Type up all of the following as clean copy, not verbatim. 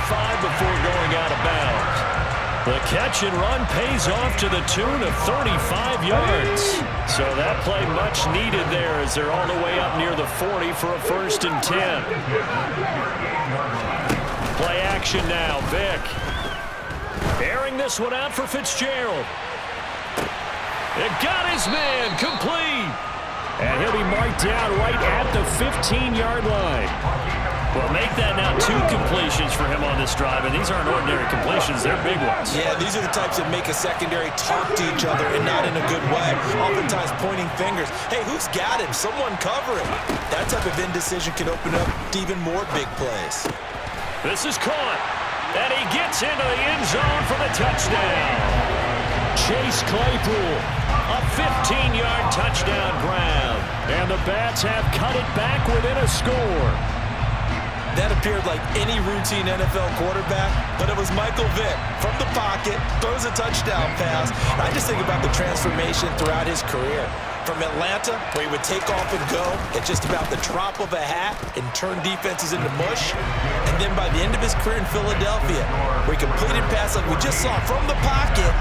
5 before going out of bounds. The catch and run pays off to the tune of 35 yards. So that play much needed there as they're all the way up near the 40 for a 1st and 10. Play action now, Vick. Airing this one out for Fitzgerald. It got his man complete. And he'll be marked down right at the 15-yard line. Well, make that now 2 completions for him on this drive, and these aren't ordinary completions. They're big ones. Yeah, these are the types that make a secondary talk to each other and not in a good way, oftentimes pointing fingers. Hey, who's got him? Someone cover him. That type of indecision can open up to even more big plays. This is caught, and he gets into the end zone for the touchdown. Chase Claypool, a 15-yard touchdown grab, and the Bats have cut it back within a score. That appeared like any routine NFL quarterback, but it was Michael Vick from the pocket, throws a touchdown pass. I just think about the transformation throughout his career. From Atlanta, where he would take off and go at just about the drop of a hat and turn defenses into mush. And then by the end of his career in Philadelphia, where he completed passes like we just saw from the pocket,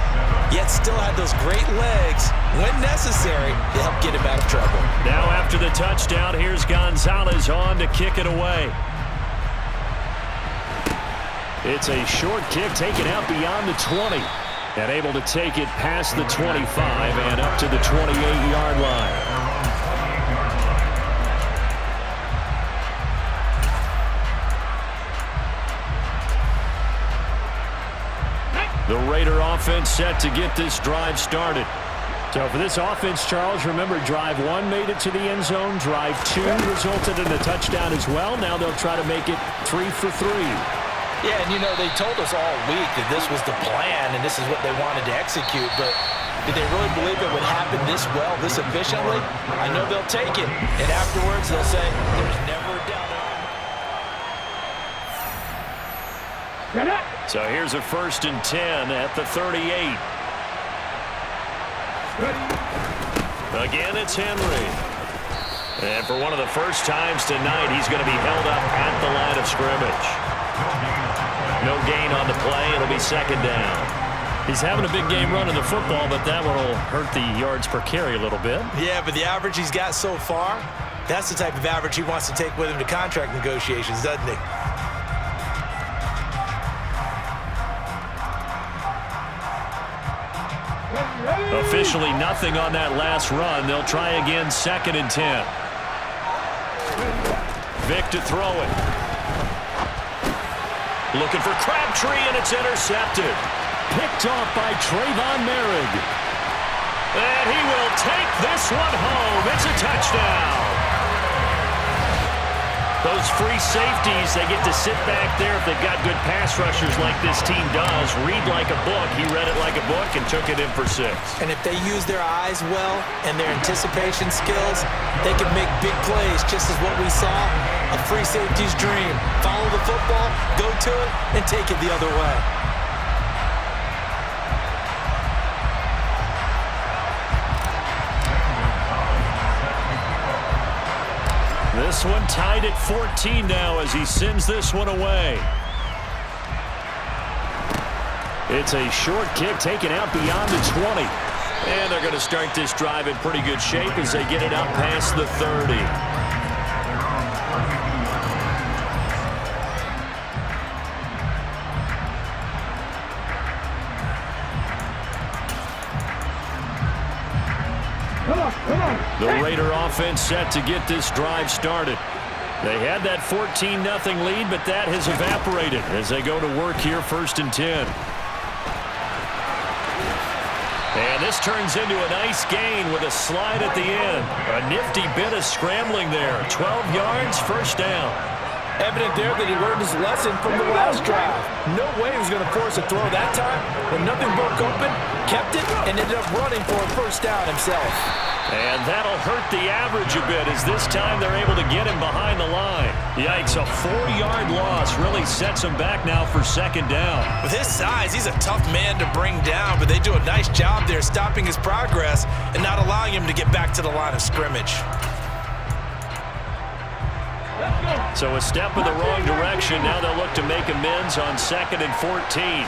yet still had those great legs, when necessary, to help get him out of trouble. Now after the touchdown, here's Gonzalez on to kick it away. It's a short kick taken out beyond the 20. And able to take it past the 25 and up to the 28-yard line. The Raider offense set to get this drive started. So for this offense, Charles, remember drive 1 made it to the end zone. Drive 2 resulted in a touchdown as well. Now they'll try to make it 3 for 3. Yeah, and you know, they told us all week that this was the plan and this is what they wanted to execute, but did they really believe it would happen this well, this efficiently? I know they'll take it, and afterwards they'll say, there's never a doubt. So here's a 1st and 10 at the 38. Again, it's Henry. And for one of the first times tonight, he's going to be held up at the line of scrimmage. No gain on the play. It'll be 2nd down. He's having a big game running the football, but that one will hurt the yards per carry a little bit. Yeah, but the average he's got so far, that's the type of average he wants to take with him to contract negotiations, doesn't he? Officially nothing on that last run. They'll try again, 2nd and 10. Vick to throw it. Looking for Crabtree, and it's intercepted. Picked off by Trayvon Merrick. And he will take this one home. It's a touchdown. Those free safeties, they get to sit back there if they've got good pass rushers like this team does. Read like a book. He read it like a book and took it in for 6. And if they use their eyes well and their anticipation skills, they can make big plays, just as what we saw. A free safety's dream. Follow the football, go to it, and take it the other way. This one tied at 14 now as he sends this one away. It's a short kick taken out beyond the 20. And they're going to start this drive in pretty good shape as they get it out past the 30. The Raider offense set to get this drive started. They had that 14-0 lead, but that has evaporated as they go to work here, 1st and 10. And this turns into a nice gain with a slide at the end. A nifty bit of scrambling there. 12 yards, 1st down. Evident there that he learned his lesson from the last drive. No way he was going to force a throw that time. When nothing broke open, kept it, and ended up running for a 1st down himself. And that'll hurt the average a bit as this time they're able to get him behind the line. Yikes, a 4-yard loss really sets him back now for 2nd down. With his size, he's a tough man to bring down, but they do a nice job there stopping his progress and not allowing him to get back to the line of scrimmage. So a step in the wrong direction. Now they'll look to make amends on 2nd and 14.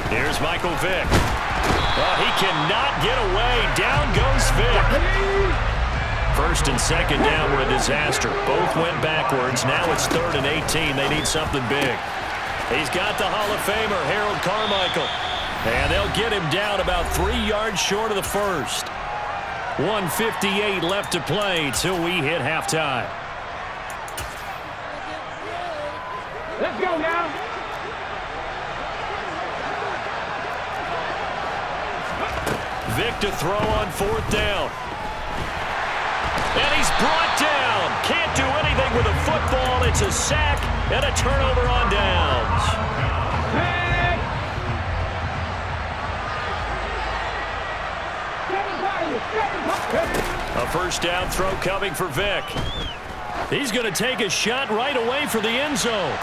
Here's Michael Vick. Oh, he cannot get away. Down goes Vick. 1st and 2nd down were a disaster. Both went backwards. Now it's 3rd and 18. They need something big. He's got the Hall of Famer, Harold Carmichael. And they'll get him down about 3 yards short of the first. 1:58 left to play till we hit halftime. Let's go now. Vick to throw on 4th down. And he's brought down. Can't do anything with a football. It's a sack and a turnover on downs. A 1st down throw coming for Vick. He's going to take a shot right away for the end zone.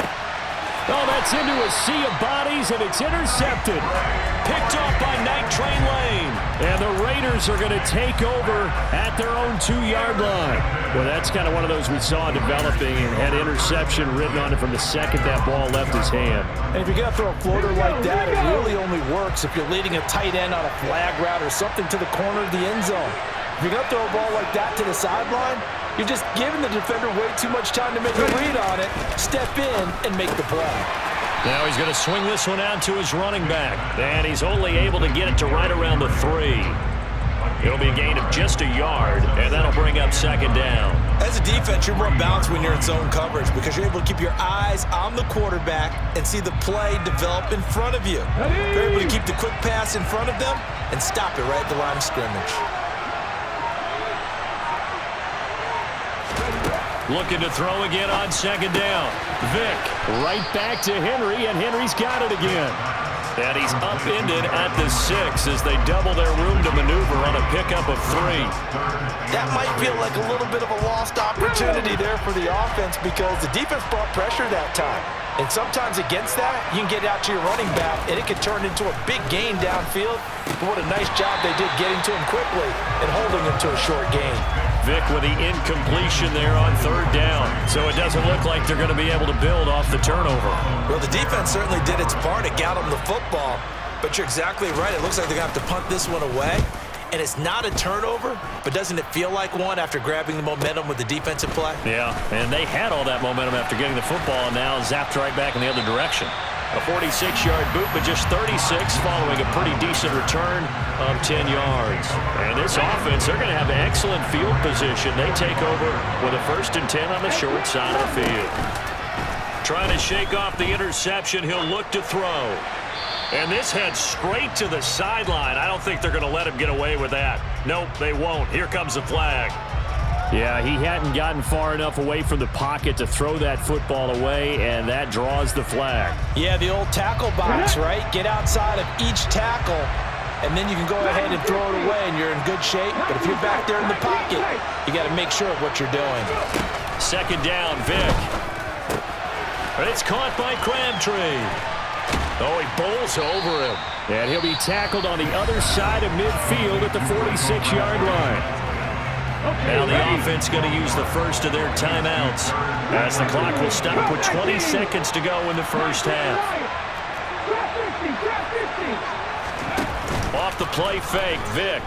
Oh, that's into a sea of bodies, and it's intercepted. Picked off by Night Train Lane. And the Raiders are going to take over at their own 2-yard line. Well, that's kind of one of those we saw developing and had interception written on it from the second that ball left his hand. And if you're going to throw a floater like that, it really only works if you're leading a tight end on a flag route or something to the corner of the end zone. If you're going to throw a ball like that to the sideline, you're just giving the defender way too much time to make a read on it, step in, and make the play. Now he's going to swing this one out to his running back. And he's only able to get it to right around the 3. It'll be a gain of just a yard, and that'll bring up 2nd down. As a defense, you're more balanced when you're in zone coverage because you're able to keep your eyes on the quarterback and see the play develop in front of you. You're able to keep the quick pass in front of them and stop it right at the line of scrimmage. Looking to throw again on 2nd down. Vick right back to Henry, and Henry's got it again. And he's upended at the 6 as they double their room to maneuver on a pickup of 3. That might feel like a little bit of a lost opportunity there for the offense because the defense brought pressure that time. And sometimes against that, you can get out to your running back, and it can turn into a big gain downfield. But what a nice job they did getting to him quickly and holding him to a short gain. Vick with the incompletion there on 3rd down. So it doesn't look like they're going to be able to build off the turnover. Well, the defense certainly did its part. It got them the football. But you're exactly right. It looks like they're going to have to punt this one away. And it's not a turnover, but doesn't it feel like one after grabbing the momentum with the defensive play? Yeah, and they had all that momentum after getting the football and now zapped right back in the other direction. A 46-yard boot, but just 36 following a pretty decent return of 10 yards. And this offense, they're going to have excellent field position. They take over with a 1st and 10 on the short side of the field. Trying to shake off the interception, he'll look to throw. And this heads straight to the sideline. I don't think they're going to let him get away with that. Nope, they won't. Here comes the flag. Yeah, he hadn't gotten far enough away from the pocket to throw that football away, and that draws the flag. Yeah, the old tackle box, right? Get outside of each tackle, and then you can go ahead and throw it away, and you're in good shape. But if you're back there in the pocket, you got to make sure of what you're doing. 2nd down, Vick. It's caught by Crabtree. Oh, he bowls over him. And he'll be tackled on the other side of midfield at the 46-yard line. Now the offense going to use the first of their timeouts as the clock will stop with 20 seconds to go in the first half. Off the play fake, Vick.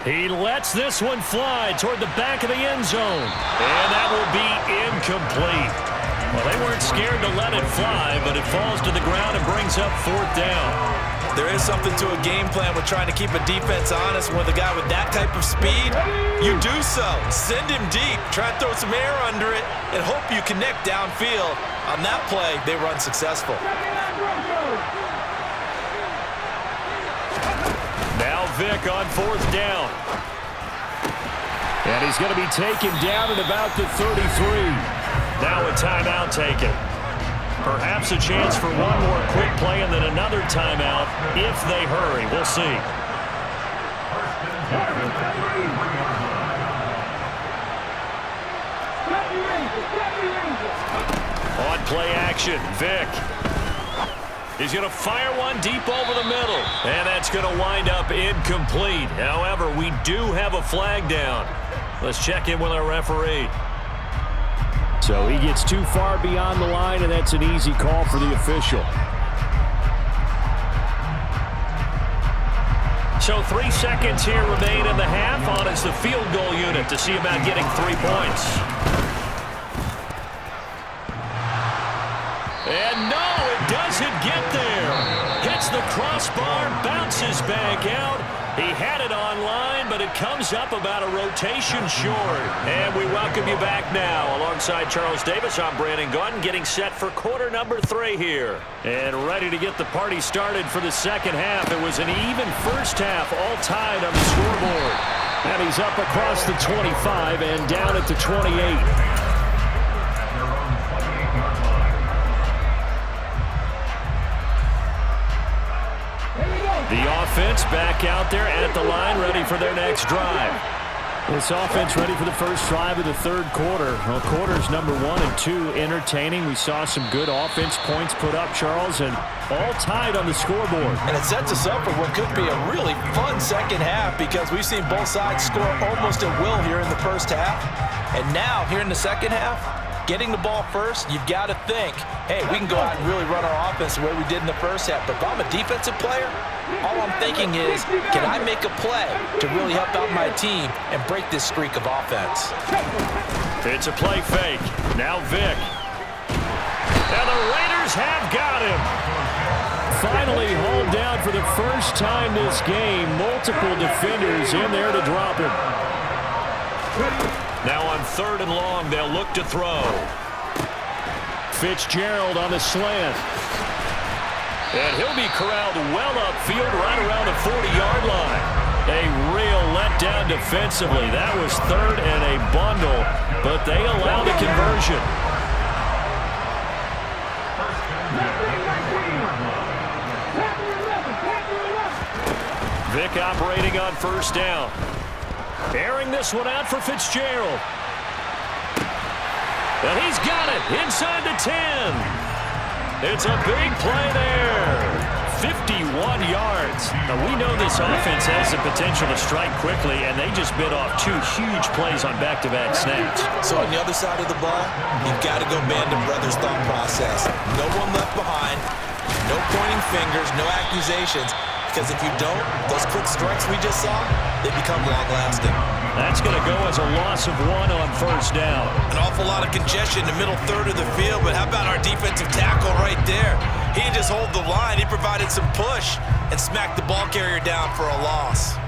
He lets this one fly toward the back of the end zone. And that will be incomplete. Well, they weren't scared to let it fly, but it falls to the ground and brings up 4th down. There is something to a game plan with trying to keep a defense honest. With a guy with that type of speed, you do so. Send him deep, try to throw some air under it, and hope you connect downfield. On that play, they run successful. Now Vick on 4th down. And he's going to be taken down at about the 33. Now a timeout taken. Perhaps a chance for one more quick play and then another timeout if they hurry. We'll see. On play action, Vick. He's going to fire one deep over the middle. And that's going to wind up incomplete. However, we do have a flag down. Let's check in with our referee. So he gets too far beyond the line, and that's an easy call for the official. So 3 seconds here remain in the half. On is the field goal unit to see about getting 3 points. And no, it doesn't get there. Hits the crossbar, bounces back out. He had it online, but it comes up about a rotation short. And we welcome you back now. Alongside Charles Davis, I'm Brandon Gaudin, getting set for quarter number 3 here. And ready to get the party started for the second half. It was an even first half, all tied on the scoreboard. And he's up across the 25 and down at the 28. The offense back out there at the line, ready for their next drive. This offense ready for the first drive of the third quarter. Well, quarters number 1 and 2 entertaining. We saw some good offense points put up, Charles, and all tied on the scoreboard. And it sets us up for what could be a really fun second half because we've seen both sides score almost at will here in the first half. And now, here in the second half, getting the ball first, you've got to think, hey, we can go out and really run our offense the way we did in the first half. But if I'm a defensive player, all I'm thinking is, can I make a play to really help out my team and break this streak of offense? It's a play fake. Now Vic. And the Raiders have got him. Finally hauled down for the first time this game. Multiple defenders in there to drop him. Now on 3rd and long, they'll look to throw. Fitzgerald on the slant. And he'll be corralled well upfield right around the 40-yard line. A real letdown defensively. That was 3rd and a bundle, but they allow the conversion. Vic operating on 1st down. Airing this one out for Fitzgerald. And he's got it inside the 10. It's a big play there. 51 yards. Now, we know this offense has the potential to strike quickly, and they just bit off 2 huge plays on back-to-back snaps. So on the other side of the ball, you've got to go Band of Brothers thought process. No one left behind, no pointing fingers, no accusations. Because if you don't, those quick strikes we just saw, they become long-lasting. That's going to go as a loss of 1 on 1st down. An awful lot of congestion in the middle third of the field, but how about our defensive tackle right there? He didn't just hold the line. He provided some push and smacked the ball carrier down for a loss.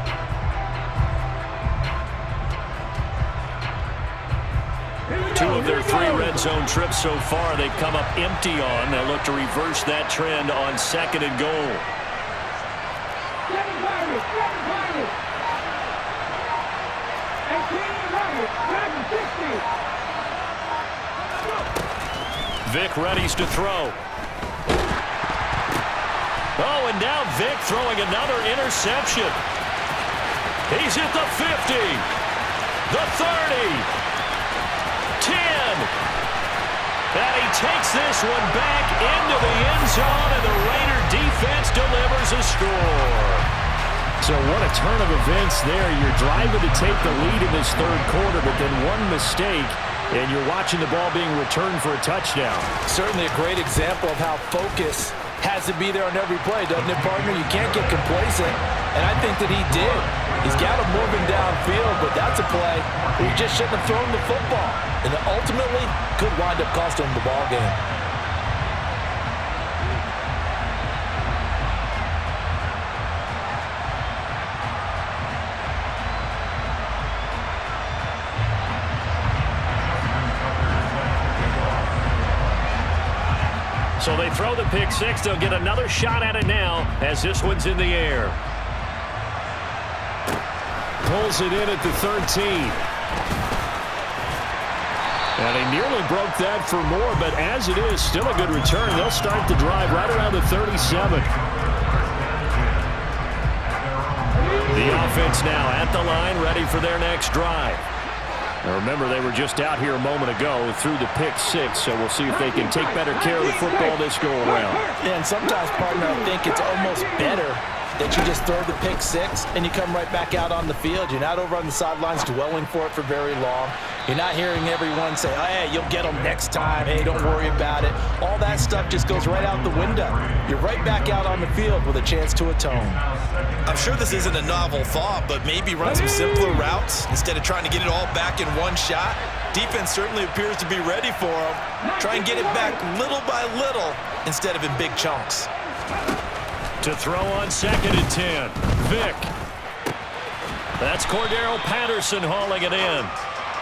Two of their 3 red zone trips so far, they've come up empty on. They'll look to reverse that trend on 2nd and goal. Vic readies to throw. Oh, and now Vic throwing another interception. He's at the 50, the 30, 10. And he takes this one back into the end zone, and the Raider defense delivers a score. So what a turn of events there. You're driving to take the lead in this third quarter, but then one mistake, and you're watching the ball being returned for a touchdown. Certainly a great example of how focus has to be there on every play, doesn't it, partner? You can't get complacent, and I think that he did. He's got him moving downfield, but that's a play where you just shouldn't have thrown the football, and it ultimately could wind up costing him the ball game. So they throw the pick 6. They'll get another shot at it now as this one's in the air. Pulls it in at the 13. And he nearly broke that for more, but as it is, still a good return. They'll start the drive right around the 37. The offense now at the line, ready for their next drive. Now remember, they were just out here a moment ago through the pick 6, so we'll see if they can take better care of the football this go around. Yeah, and sometimes, partner, I think it's almost better that you just throw the pick six and you come right back out on the field. You're not over on the sidelines dwelling for it for very long. You're not hearing everyone say, oh, hey, you'll get them next time. Hey, don't worry about it. All that stuff just goes right out the window. You're right back out on the field with a chance to atone. I'm sure this isn't a novel thought, but maybe run some simpler routes instead of trying to get it all back in one shot. Defense certainly appears to be ready for them. Try and get it back little by little instead of in big chunks. To throw on 2nd and 10, Vick. That's Cordero Patterson hauling it in.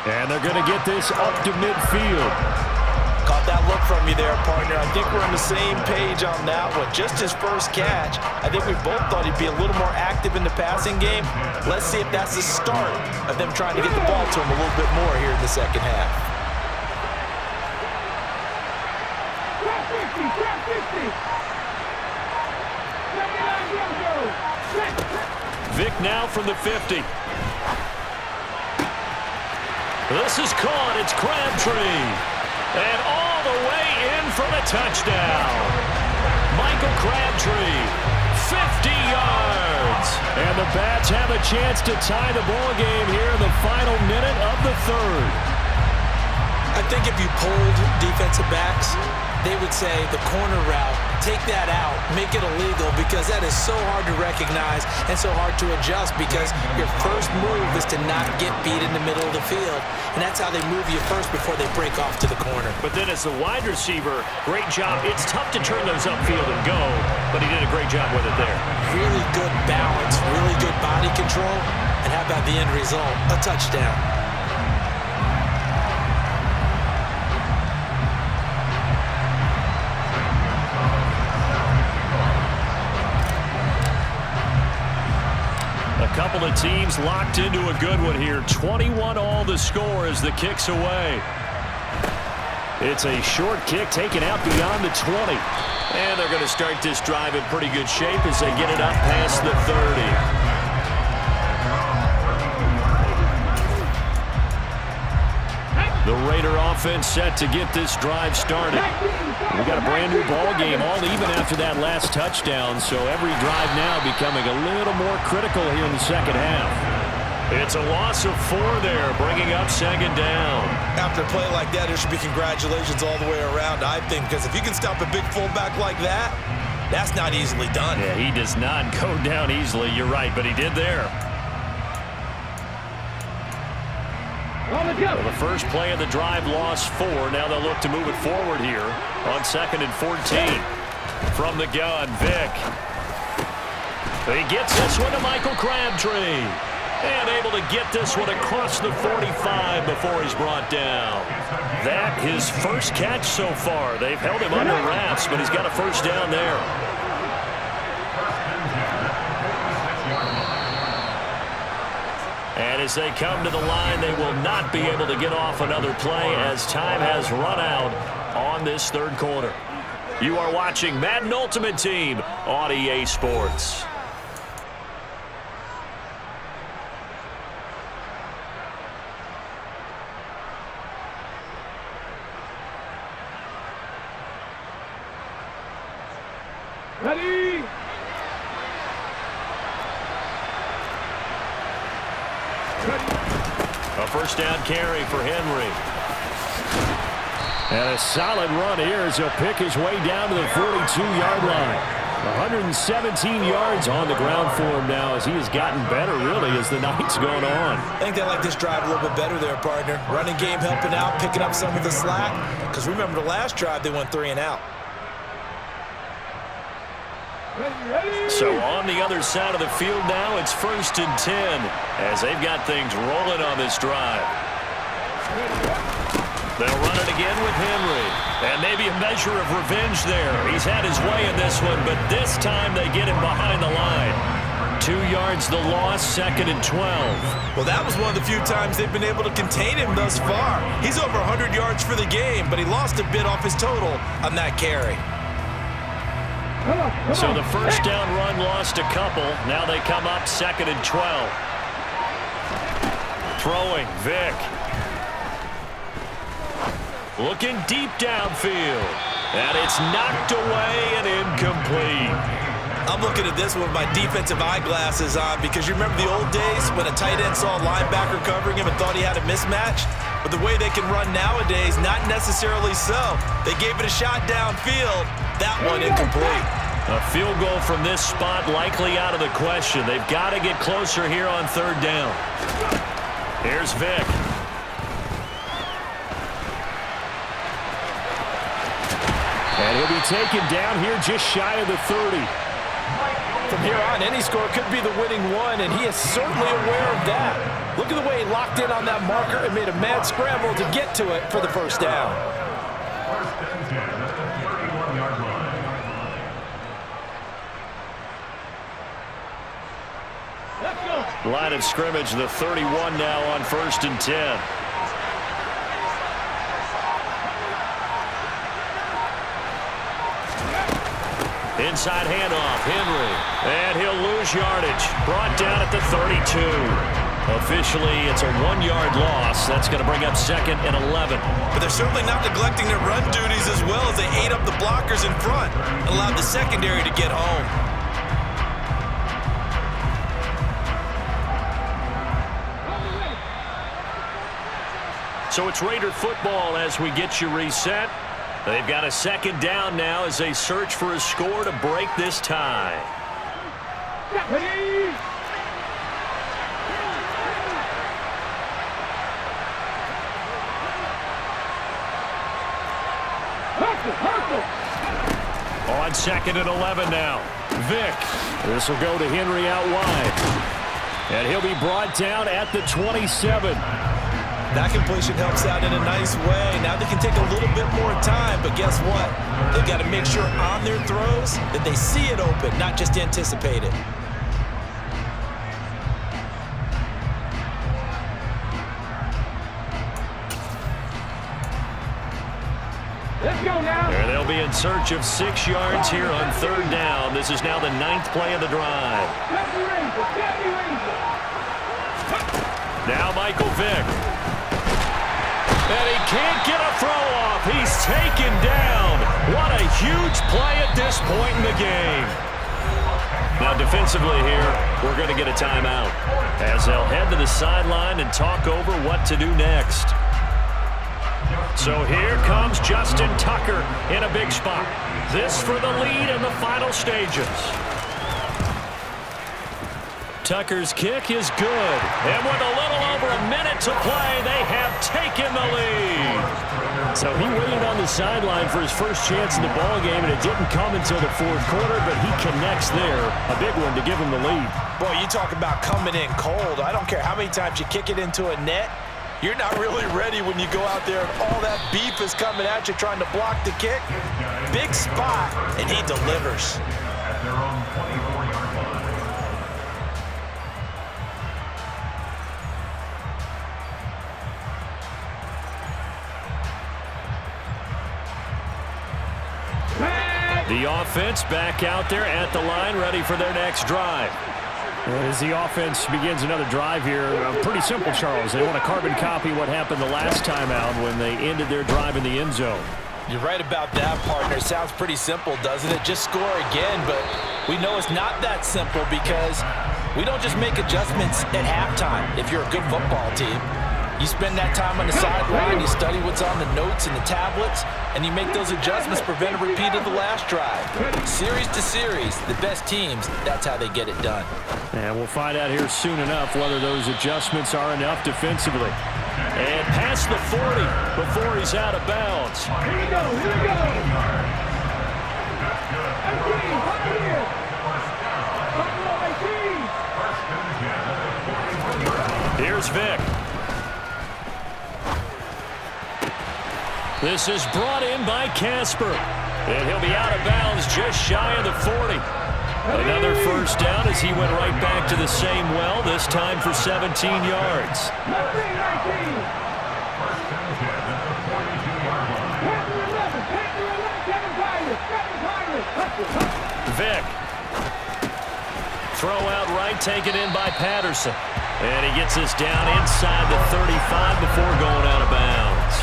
And they're going to get this up to midfield. Caught that look from you there, partner. I think we're on the same page on that one. Just his first catch. I think we both thought he'd be a little more active in the passing game. Let's see if that's the start of them trying to get the ball to him a little bit more here in the second half. Vick now from the 50. This is caught. It's Crabtree. And all the way in for the touchdown. Michael Crabtree, 50 yards. And the Bats have a chance to tie the ball game here in the final minute of the third. I think if you polled defensive backs, they would say the corner route, take that out, make it illegal, because that is so hard to recognize and so hard to adjust, because your first move is to not get beat in the middle of the field, and that's how they move you first before they break off to the corner. But then as the wide receiver, great job. It's tough to turn those upfield and go, but he did a great job with it there. Really good balance, really good body control, and how about the end result? A touchdown. A couple of teams locked into a good one here. 21-all the score as the kick's away. It's a short kick taken out beyond the 20. And they're going to start this drive in pretty good shape as they get it up past the 30. The Raider offense set to get this drive started. We got a brand new ball game, all even after that last touchdown, so every drive now becoming a little more critical here in the second half. It's a loss of 4 there, bringing up 2nd down. After a play like that, there should be congratulations all the way around, I think, because if you can stop a big fullback like that, that's not easily done. Yeah, he does not go down easily, you're right, but he did there. Well, the first play of the drive lost 4. Now they'll look to move it forward here on 2nd and 14. From the gun, Vick. He gets this one to Michael Crabtree. And able to get this one across the 45 before he's brought down. That his first catch so far. They've held him under wraps, but he's got a first down there. And as they come to the line, they will not be able to get off another play as time has run out on this third quarter. You are watching Madden Ultimate Team on EA Sports. Ready? A first down carry for Henry. And a solid run here as he'll pick his way down to the 42-yard line. 117 yards on the ground for him now as he has gotten better, really, as the night's going on. I think they like this drive a little bit better there, partner. Running game helping out, picking up some of the slack. Because remember the last drive, they went 3 and out. So on the other side of the field now, it's 1st and 10 as they've got things rolling on this drive. They'll run it again with Henry. And maybe a measure of revenge there. He's had his way in this one, but this time they get him behind the line. 2 yards the loss, 2nd and 12. Well, that was one of the few times they've been able to contain him thus far. He's over 100 yards for the game, but he lost a bit off his total on that carry. So the first down run lost a couple. Now they come up 2nd and 12. Throwing, Vick. Looking deep downfield. And it's knocked away and incomplete. I'm looking at this with my defensive eyeglasses on because you remember the old days when a tight end saw a linebacker covering him and thought he had a mismatch? But the way they can run nowadays, not necessarily so. They gave it a shot downfield. That one incomplete. A field goal from this spot likely out of the question. They've got to get closer here on third down. Here's Vick. And he'll be taken down here just shy of the 30. From here on, any score could be the winning one, and he is certainly aware of that. Look at the way he locked in on that marker and made a mad scramble to get to it for the first down. Line of scrimmage, the 31 now on 1st and 10. Inside handoff, Henry. And he'll lose yardage. Brought down at the 32. Officially, it's a 1-yard loss. That's going to bring up 2nd and 11. But they're certainly not neglecting their run duties as well as they ate up the blockers in front and allowed the secondary to get home. So it's Raider football as we get you reset. They've got a 2nd down now as they search for a score to break this tie. On 2nd and 11 now. Vick. This will go to Henry out wide. And he'll be brought down at the 27. That completion helps out in a nice way. Now they can take a little bit more time, but guess what? They've got to make sure on their throws that they see it open, not just anticipate it. Let's go now. And they'll be in search of 6 yards here on 3rd down. This is now the 9th play of the drive. Now Michael Vick. And he can't get a throw off. He's taken down. What a huge play at this point in the game. Now defensively here, we're going to get a timeout as they'll head to the sideline and talk over what to do next. So here comes Justin Tucker in a big spot. This for the lead in the final stages. Tucker's kick is good. And with a little over a minute to play, they have taken the lead. So he waited on the sideline for his first chance in the ballgame, and it didn't come until the 4th quarter, but he connects there. A big one to give him the lead. Boy, you talk about coming in cold. I don't care how many times you kick it into a net. You're not really ready when you go out there and all that beef is coming at you trying to block the kick. Big spot, and he delivers. The offense back out there at the line, ready for their next drive. As the offense begins another drive here, pretty simple, Charles. They want to carbon copy what happened the last time out when they ended their drive in the end zone. You're right about that, partner. Sounds pretty simple, doesn't it? Just score again, but we know it's not that simple because we don't just make adjustments at halftime if you're a good football team. You spend that time on the sideline, you study what's on the notes and the tablets, and you make those adjustments, prevent a repeat of the last drive. Series to series, the best teams, that's how they get it done. And we'll find out here soon enough whether those adjustments are enough defensively. And past the 40 before he's out of bounds. Here we go, here we go. Here's Vick. This is brought in by Casper. And he'll be out of bounds just shy of the 40. Another first down as he went right back to the same well, this time for 17 yards. Vick. Throw out right, taken in by Patterson. And he gets us down inside the 35 before going out of bounds.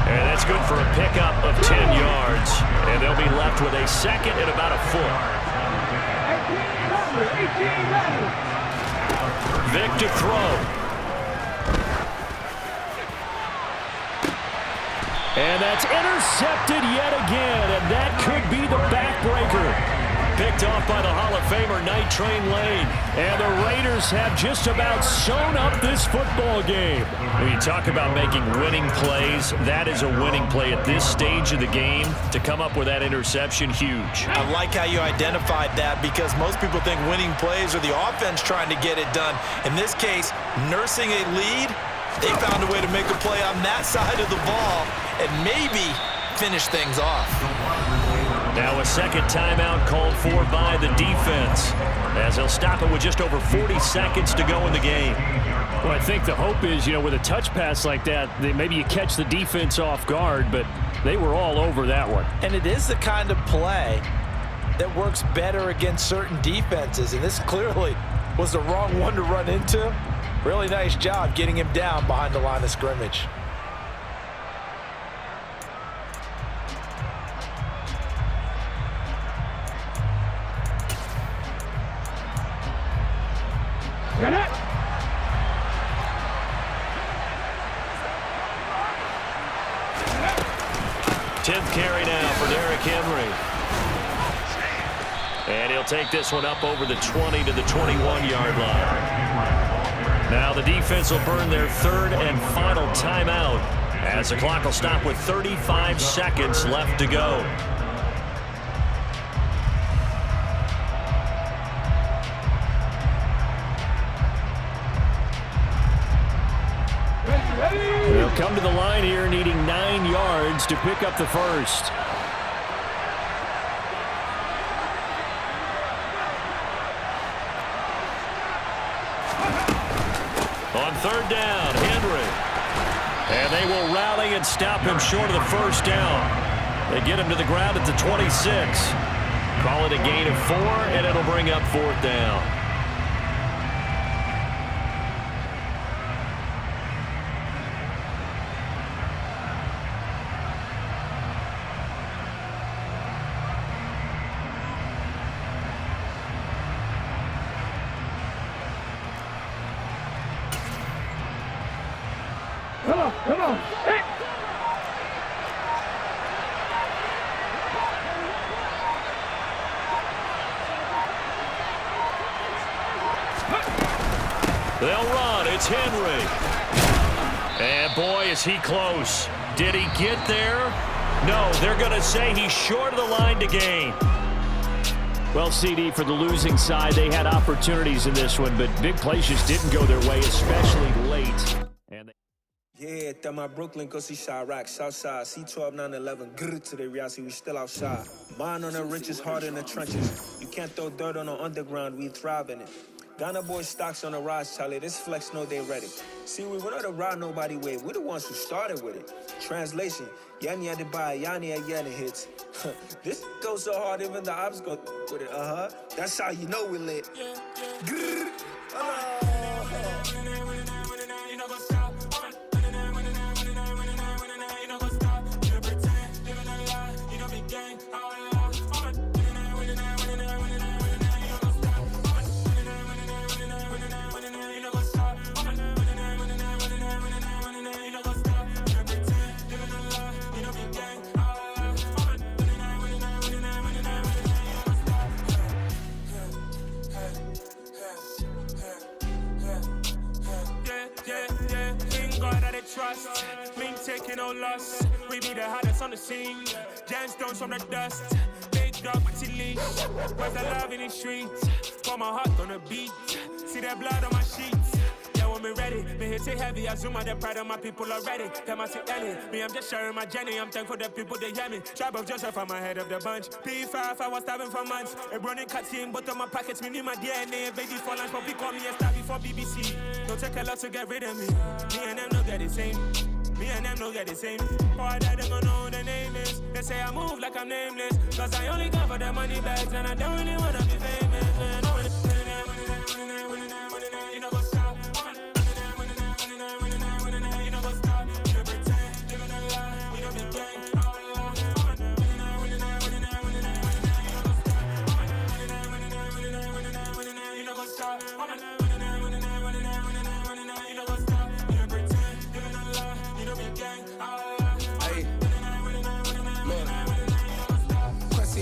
And that's good for a pickup of 10 yards. And they'll be left with a 2nd and about a foot. Vic to throw. And that's intercepted yet again, and that could be the backbreaker. Picked off by the Hall of Famer Night Train Lane. And the Raiders have just about sewn up this football game. When you talk about making winning plays, that is a winning play at this stage of the game. To come up with that interception, huge. I like how you identified that because most people think winning plays are the offense trying to get it done. In this case, nursing a lead, they found a way to make a play on that side of the ball and maybe finish things off. Now a second timeout called for by the defense, as they'll stop it with just over 40 seconds to go in the game. Well, I think the hope is, with a touch pass like that, maybe you catch the defense off guard, but they were all over that one. And it is the kind of play that works better against certain defenses, and this clearly was the wrong one to run into. Really nice job getting him down behind the line of scrimmage. Get it! 10th carry now for Derrick Henry. And he'll take this one up over the 20 to the 21-yard line. Now the defense will burn their third and final timeout as the clock will stop with 35 seconds left to go. They'll come to the line here needing 9 yards to pick up the first. On third down, Henry. And they will rally and stop him short of the first down. They get him to the ground at the 26. Call it a gain of 4, and it'll bring up fourth down. Come on. Hey. They'll run. It's Henry. And boy, is he close. Did he get there? No, they're going to say he's short of the line to gain. Well, CD, for the losing side, they had opportunities in this one, but big plays just didn't go their way, especially late. And yeah, that my Brooklyn, go see Chirac, Southside, C12, 911, grr to the reality, we still outside. Mine on the riches, hard in the trenches. You can't throw dirt on the underground, we thrive in it. Ghana boys stocks on the rise, Charlie, this flex know they ready. See, we went on the ride nobody wave, we the ones who started with it. Translation, Yanni had to buy, Yanni again hits. This goes so hard, even the ops go with it, That's how you know we lit. Grr. Trust, me taking no loss. We be the hottest on the scene. Gemstones from the dust. Big dog, pretty leash. Where's the love in the streets? For my heart on the beat. See that blood on my sheets. Yeah, when me ready, me hit it heavy. I zoom out the pride of my people already. Them I see Ellie. Me, I'm just sharing my journey. I'm thankful the people they hear me. Tribe of Joseph, I'm ahead of the bunch. P5, I was starving for months. A running cutscene, but on my pockets, me need my DNA. Baby for lunch, but we call me a star before BBC. Don't take a lot to get rid of me. Me and them don't get the same. Me and them don't get the same. Boy, that they gonna know who the name is. They say I move like I'm nameless. Cause I only cover the money bags and I don't really wanna be famous.